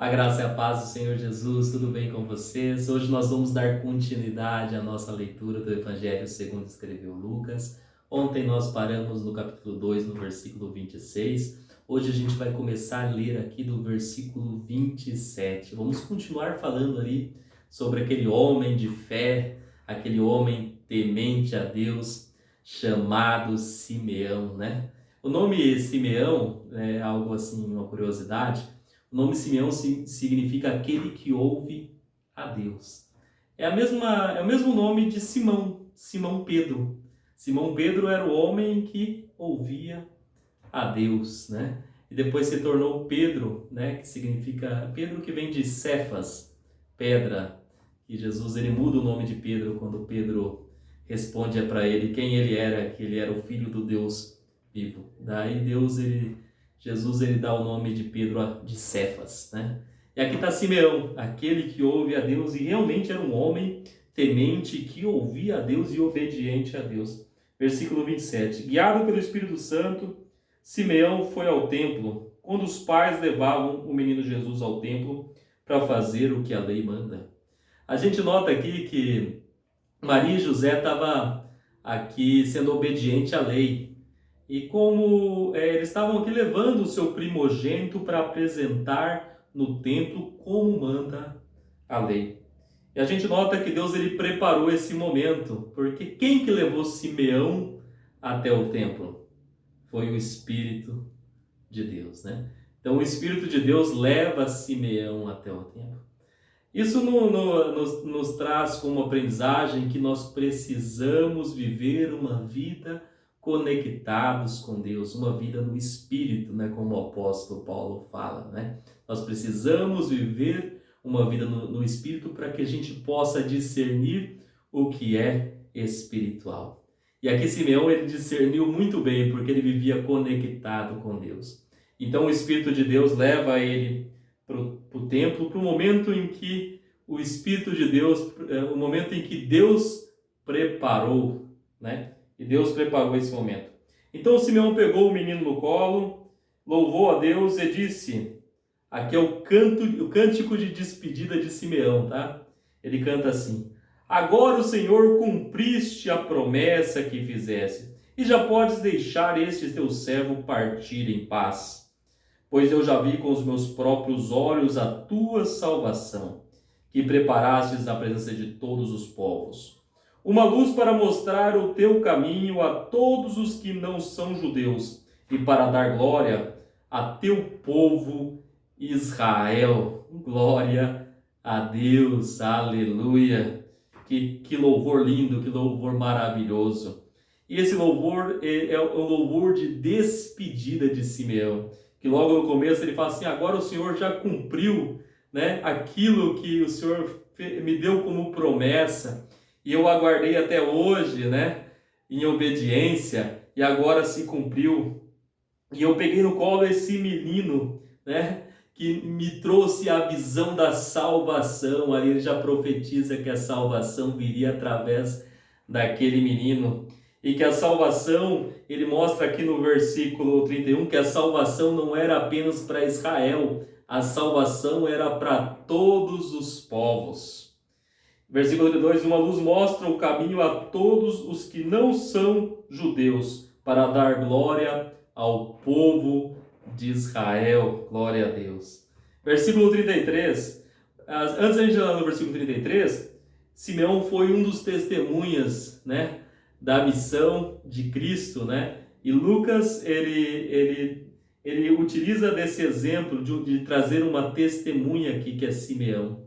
A graça e a paz do Senhor Jesus, tudo bem com vocês? Hoje nós vamos dar continuidade à nossa leitura do Evangelho segundo escreveu Lucas. Ontem nós paramos no capítulo 2, no versículo 26. Hoje a gente vai começar a ler aqui do versículo 27. Vamos continuar falando ali sobre aquele homem de fé, aquele homem temente a Deus, chamado Simeão, né? O nome Simeão é algo assim, uma curiosidade. O nome Simeão significa aquele que ouve a Deus. É o mesmo nome de Simão, Simão Pedro. Simão Pedro era o homem que ouvia a Deus, né? E depois se tornou Pedro, né? Que significa Pedro, que vem de Cefas, pedra. E Jesus ele muda o nome de Pedro quando Pedro responde para ele quem ele era, que ele era o filho do Deus vivo. Daí Jesus ele dá o nome de Pedro de Cefas, né? E aqui está Simeão, aquele que ouve a Deus, e realmente era um homem temente que ouvia a Deus e obediente a Deus. Versículo 27. Guiado pelo Espírito Santo, Simeão foi ao templo, quando os pais levavam o menino Jesus ao templo para fazer o que a lei manda. A gente nota aqui que Maria e José estavam aqui sendo obediente à lei. E como eles estavam aqui levando o seu primogênito para apresentar no templo como manda a lei. E a gente nota que Deus ele preparou esse momento, porque quem que levou Simeão até o templo? Foi o Espírito de Deus, né? Então o Espírito de Deus leva Simeão até o templo. Isso nos traz como aprendizagem que nós precisamos viver uma vida conectados com Deus, uma vida no Espírito, né? Como o apóstolo Paulo fala, né? Nós precisamos viver uma vida no Espírito para que a gente possa discernir o que é espiritual. E aqui Simeão ele discerniu muito bem, porque ele vivia conectado com Deus. Então o Espírito de Deus leva ele para o templo, para o momento em que o Espírito de Deus, o momento em que Deus preparou, né? E Deus preparou esse momento. Então Simeão pegou o menino no colo, louvou a Deus e disse, aqui é o cântico de despedida de Simeão, tá? Ele canta assim, agora o Senhor cumpriste a promessa que fizeste, e já podes deixar este teu servo partir em paz. Pois eu já vi com os meus próprios olhos a tua salvação, que preparastes na presença de todos os povos. Uma luz para mostrar o teu caminho a todos os que não são judeus, e para dar glória a teu povo Israel. Glória a Deus, aleluia. Que louvor lindo, que louvor maravilhoso. E esse louvor é o louvor de despedida de Simeão. Que logo no começo ele fala assim, agora o Senhor já cumpriu, né, aquilo que o Senhor me deu como promessa, e eu aguardei até hoje, né, em obediência, e agora se cumpriu. E eu peguei no colo esse menino, né, que me trouxe a visão da salvação. Ali ele já profetiza que a salvação viria através daquele menino. E que a salvação, ele mostra aqui no versículo 31, que a salvação não era apenas para Israel, a salvação era para todos os povos. Versículo 32, uma luz mostra o caminho a todos os que não são judeus, para dar glória ao povo de Israel. Glória a Deus. Versículo 33, antes de a gente ir no versículo 33, Simeão foi um dos testemunhas, né, da missão de Cristo, né? E Lucas, ele utiliza desse exemplo de trazer uma testemunha aqui, que é Simeão.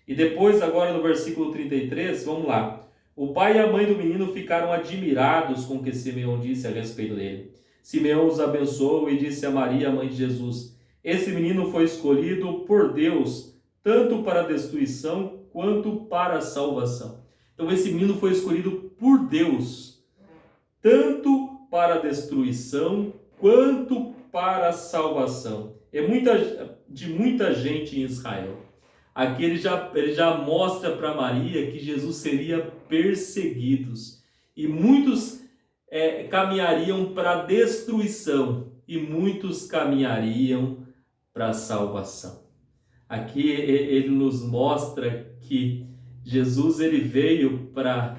E depois, agora no versículo 33, vamos lá. O pai e a mãe do menino ficaram admirados com o que Simeão disse a respeito dele. Simeão os abençoou e disse a Maria, a mãe de Jesus, esse menino foi escolhido por Deus, tanto para a destruição quanto para a salvação. Então esse menino foi escolhido por Deus, tanto para a destruição quanto para a salvação. De muita gente em Israel. Aqui ele já mostra para Maria que Jesus seria perseguido. E muitos caminhariam para a destruição e muitos caminhariam para a salvação. Aqui ele nos mostra que Jesus ele veio para...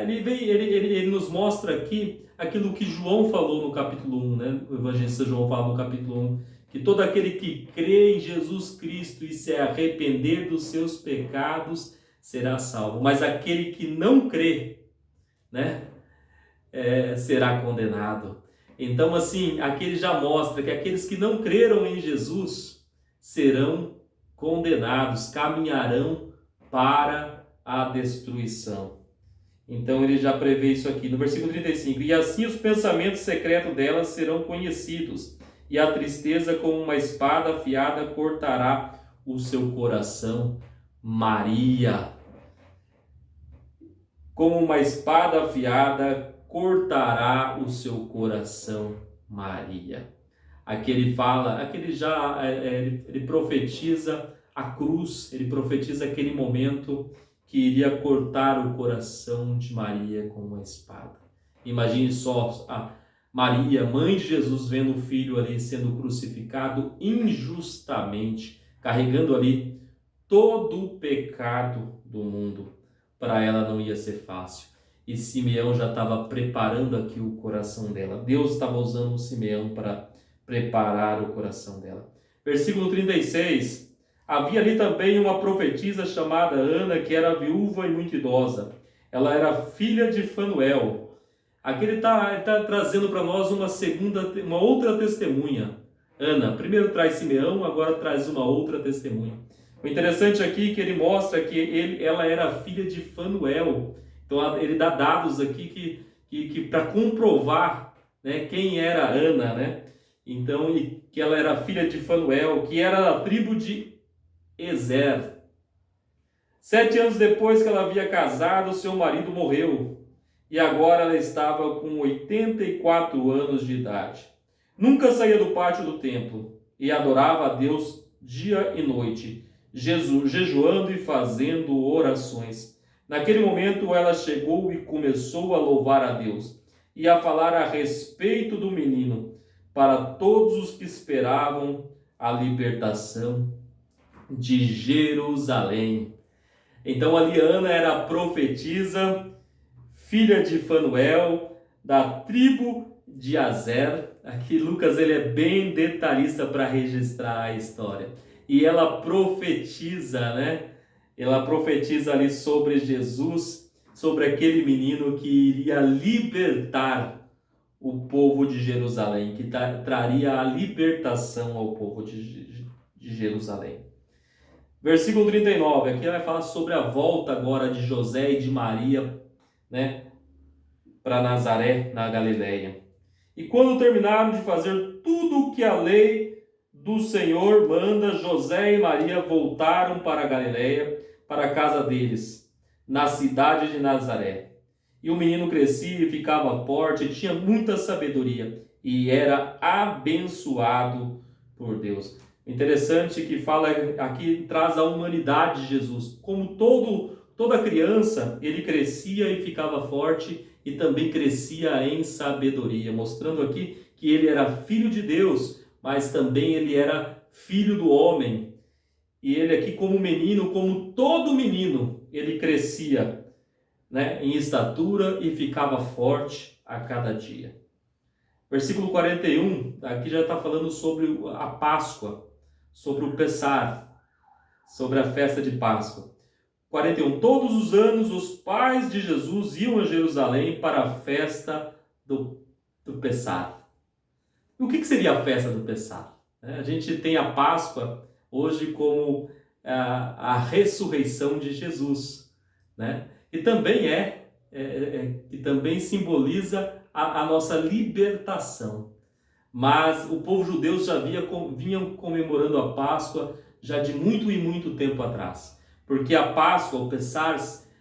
Ele nos mostra aqui aquilo que João falou no capítulo 1, né? O evangelista João fala no capítulo 1, que todo aquele que crê em Jesus Cristo e se arrepender dos seus pecados será salvo. Mas aquele que não crê, né, será condenado. Então, assim, aqui ele já mostra que aqueles que não creram em Jesus serão condenados, caminharão para a destruição. Então ele já prevê isso aqui no versículo 35. E assim os pensamentos secretos delas serão conhecidos, e a tristeza como uma espada afiada cortará o seu coração. Maria, como uma espada afiada cortará o seu coração, Maria. Aqui ele fala, aqui ele profetiza a cruz, ele profetiza aquele momento que iria cortar o coração de Maria com uma espada. Imagine só a Maria, mãe de Jesus, vendo o filho ali sendo crucificado injustamente, carregando ali todo o pecado do mundo. Para ela não ia ser fácil. E Simeão já estava preparando aqui o coração dela. Deus estava usando o Simeão para preparar o coração dela. Versículo 36. Havia ali também uma profetisa chamada Ana, que era viúva e muito idosa. Ela era filha de Fanuel. Aqui ele tá trazendo para nós uma outra testemunha. Ana, primeiro traz Simeão, agora traz uma outra testemunha. O interessante aqui é que ele mostra que ela era filha de Fanuel. Então ele dá dados aqui que para comprovar, né, quem era Ana, né? Então, que ela era filha de Fanuel, que era da tribo de Ezer. 7 anos depois que ela havia casado, seu marido morreu. E agora ela estava com 84 anos de idade. Nunca saía do pátio do templo e adorava a Deus dia e noite, jejuando e fazendo orações. Naquele momento ela chegou e começou a louvar a Deus e a falar a respeito do menino para todos os que esperavam a libertação de Jerusalém. Então ali Ana era profetisa, filha de Fanuel, da tribo de Azer. Aqui Lucas ele é bem detalhista para registrar a história. E ela profetiza, né? Ela profetiza ali sobre Jesus, sobre aquele menino que iria libertar o povo de Jerusalém, que traria a libertação ao povo de Jerusalém. Versículo 39, aqui vai falar sobre a volta agora de José e de Maria, né, para Nazaré, na Galileia. E quando terminaram de fazer tudo o que a lei do Senhor manda, José e Maria voltaram para a Galileia, para a casa deles, na cidade de Nazaré. E o menino crescia e ficava forte, e tinha muita sabedoria, e era abençoado por Deus. Interessante que fala aqui, traz a humanidade de Jesus. Como toda criança, ele crescia e ficava forte e também crescia em sabedoria, mostrando aqui que ele era filho de Deus, mas também ele era filho do homem. E ele aqui como menino, como todo menino, ele crescia, né, em estatura e ficava forte a cada dia. Versículo 41, aqui já está falando sobre a Páscoa, sobre o Pessar, sobre a festa de Páscoa. 41. Todos os anos os pais de Jesus iam a Jerusalém para a festa do Pessar. E o que seria a festa do Pessar? A gente tem a Páscoa hoje como a ressurreição de Jesus, né? E também que também simboliza a nossa libertação. Mas o povo judeu já vinha comemorando a Páscoa já de muito e muito tempo atrás. Porque a Páscoa, o Pessar,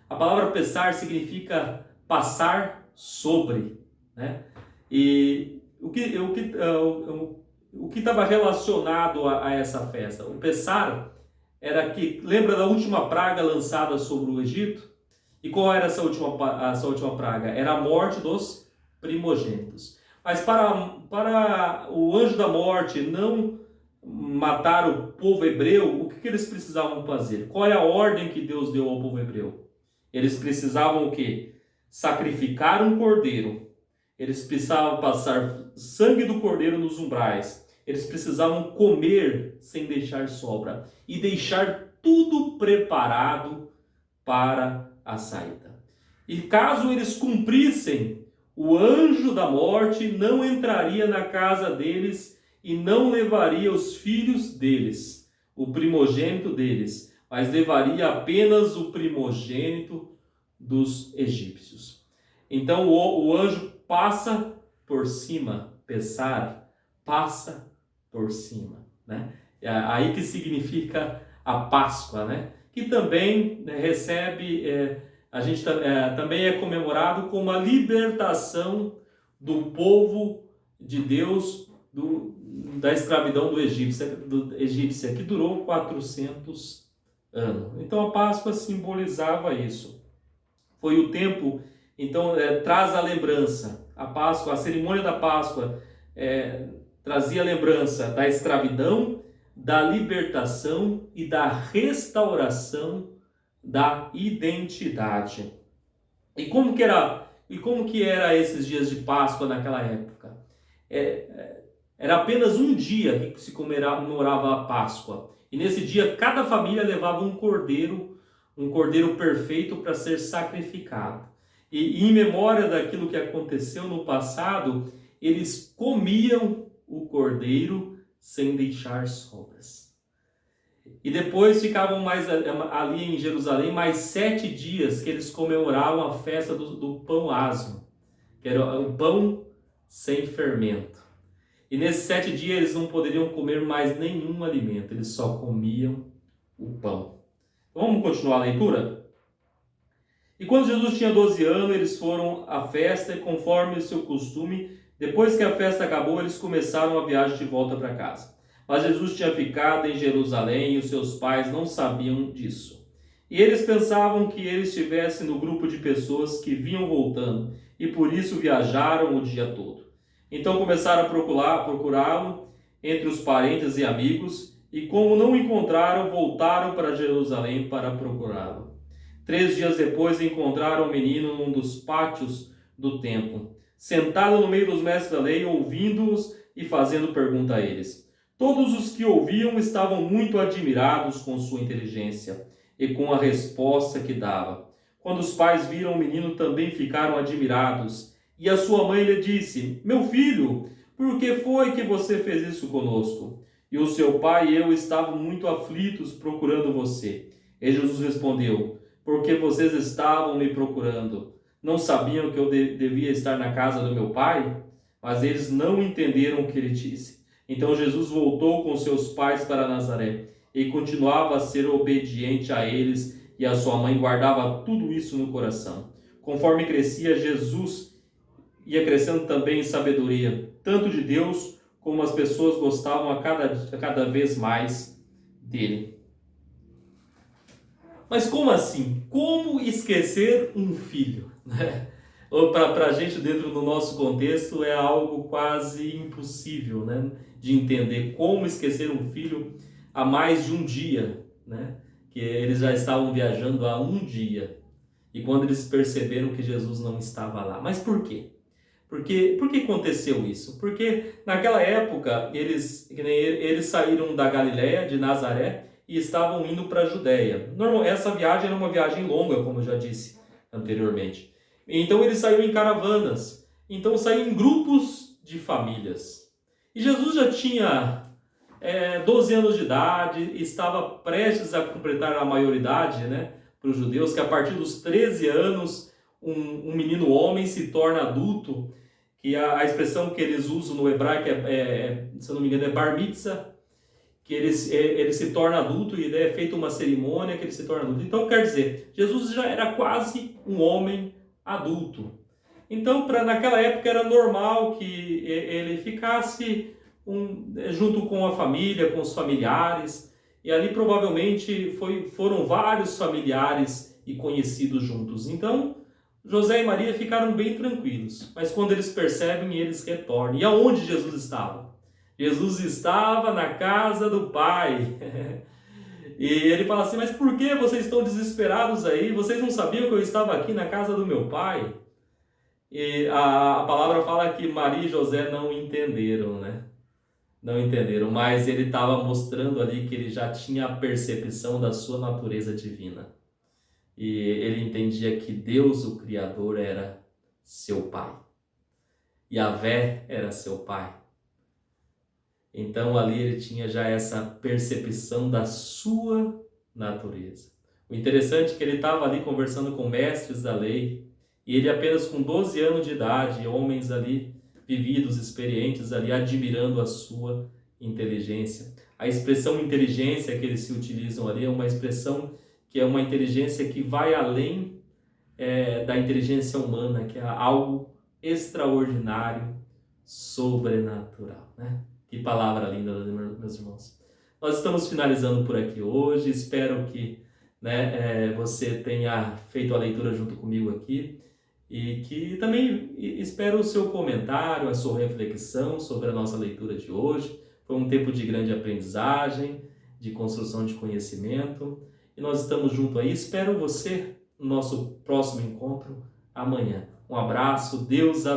a palavra Pessar significa passar sobre, né? E o que estava relacionado a essa festa? O Pessar era que, lembra da última praga lançada sobre o Egito? E qual era essa última praga? Era a morte dos primogênitos. Mas para o anjo da morte não matar o povo hebreu, o que eles precisavam fazer? Qual é a ordem que Deus deu ao povo hebreu? Eles precisavam o quê? Sacrificar um cordeiro. Eles precisavam passar sangue do cordeiro nos umbrais. Eles precisavam comer sem deixar sobra e deixar tudo preparado para a saída. E caso eles cumprissem, o anjo da morte não entraria na casa deles e não levaria os filhos deles, o primogênito deles, mas levaria apenas o primogênito dos egípcios. Então o anjo passa por cima, pesar, passa por cima, né? É aí que significa a Páscoa, né? Que também recebe, a gente também é comemorado como a libertação do povo de Deus da escravidão do egípcia, que durou 400 anos. Então a Páscoa simbolizava isso. Foi o tempo, então traz a lembrança. A Páscoa, a cerimônia da Páscoa trazia a lembrança da escravidão, da libertação e da restauração da identidade. E como que era esses dias de Páscoa naquela época? Era apenas um dia que se comemorava a Páscoa. E nesse dia cada família levava um cordeiro perfeito para ser sacrificado. E em memória daquilo que aconteceu no passado, eles comiam o cordeiro sem deixar sobras. E depois ficavam ali em Jerusalém mais 7 dias que eles comemoravam a festa do pão asmo, que era o pão sem fermento. E nesses 7 dias eles não poderiam comer mais nenhum alimento, eles só comiam o pão. Vamos continuar a leitura? E quando Jesus tinha 12 anos, eles foram à festa e conforme o seu costume, depois que a festa acabou, eles começaram a viagem de volta para casa. Mas Jesus tinha ficado em Jerusalém e os seus pais não sabiam disso. E eles pensavam que ele estivesse no grupo de pessoas que vinham voltando e por isso viajaram o dia todo. Então começaram a procurá-lo entre os parentes e amigos e como não o encontraram, voltaram para Jerusalém para procurá-lo. 3 dias depois encontraram o menino num dos pátios do templo, sentado no meio dos mestres da lei, ouvindo-os e fazendo pergunta a eles. Todos os que ouviam estavam muito admirados com sua inteligência e com a resposta que dava. Quando os pais viram o menino, também ficaram admirados. E a sua mãe lhe disse: Meu filho, por que foi que você fez isso conosco? E o seu pai e eu estávamos muito aflitos procurando você. E Jesus respondeu: Porque vocês estavam me procurando. Não sabiam que eu devia estar na casa do meu pai? Mas eles não entenderam o que ele disse. Então Jesus voltou com seus pais para Nazaré e continuava a ser obediente a eles, e a sua mãe guardava tudo isso no coração. Conforme crescia, Jesus ia crescendo também em sabedoria, tanto de Deus como as pessoas gostavam a cada vez mais dele. Mas como assim? Como esquecer um filho? Para a gente, dentro do nosso contexto, é algo quase impossível, né? De entender como esquecer um filho há mais de um dia, né? Que eles já estavam viajando há um dia. E quando eles perceberam que Jesus não estava lá. Mas por quê? Por que aconteceu isso? Porque naquela época eles saíram da Galiléia, de Nazaré, e estavam indo para a Judéia. Essa viagem era uma viagem longa, como eu já disse anteriormente. Então eles saíram em caravanas. Então saíram em grupos de famílias. E Jesus já tinha 12 anos de idade, estava prestes a completar a maioridade, né, para os judeus, que a partir dos 13 anos um menino homem se torna adulto, que a expressão que eles usam no hebraico se eu não me engano, é bar mitzvah, que ele se torna adulto e é feita uma cerimônia que ele se torna adulto. Então quer dizer, Jesus já era quase um homem adulto. Então naquela época era normal que ele ficasse junto com a família, com os familiares, e ali provavelmente foram vários familiares e conhecidos juntos. Então José e Maria ficaram bem tranquilos, mas quando eles percebem, eles retornam. E aonde Jesus estava? Jesus estava na casa do Pai. E ele fala assim, mas por que vocês estão desesperados aí? Vocês não sabiam que eu estava aqui na casa do meu Pai? E a palavra fala que Maria e José não entenderam, né? Não entenderam, mas ele estava mostrando ali que ele já tinha a percepção da sua natureza divina. E ele entendia que Deus, o Criador, era seu Pai. Yahvé era seu Pai. Então ali ele tinha já essa percepção da sua natureza. O interessante é que ele estava ali conversando com mestres da lei, e ele apenas com 12 anos de idade, homens ali vividos, experientes ali, admirando a sua inteligência. A expressão inteligência que eles se utilizam ali é uma expressão que é uma inteligência que vai além da inteligência humana, que é algo extraordinário, sobrenatural, né? Que palavra linda, meus irmãos. Nós estamos finalizando por aqui hoje. Espero que você tenha feito a leitura junto comigo aqui e que também espero o seu comentário, a sua reflexão sobre a nossa leitura de hoje. Foi um tempo de grande aprendizagem, de construção de conhecimento e nós estamos juntos aí. Espero você no nosso próximo encontro amanhã. Um abraço, Deus abençoe.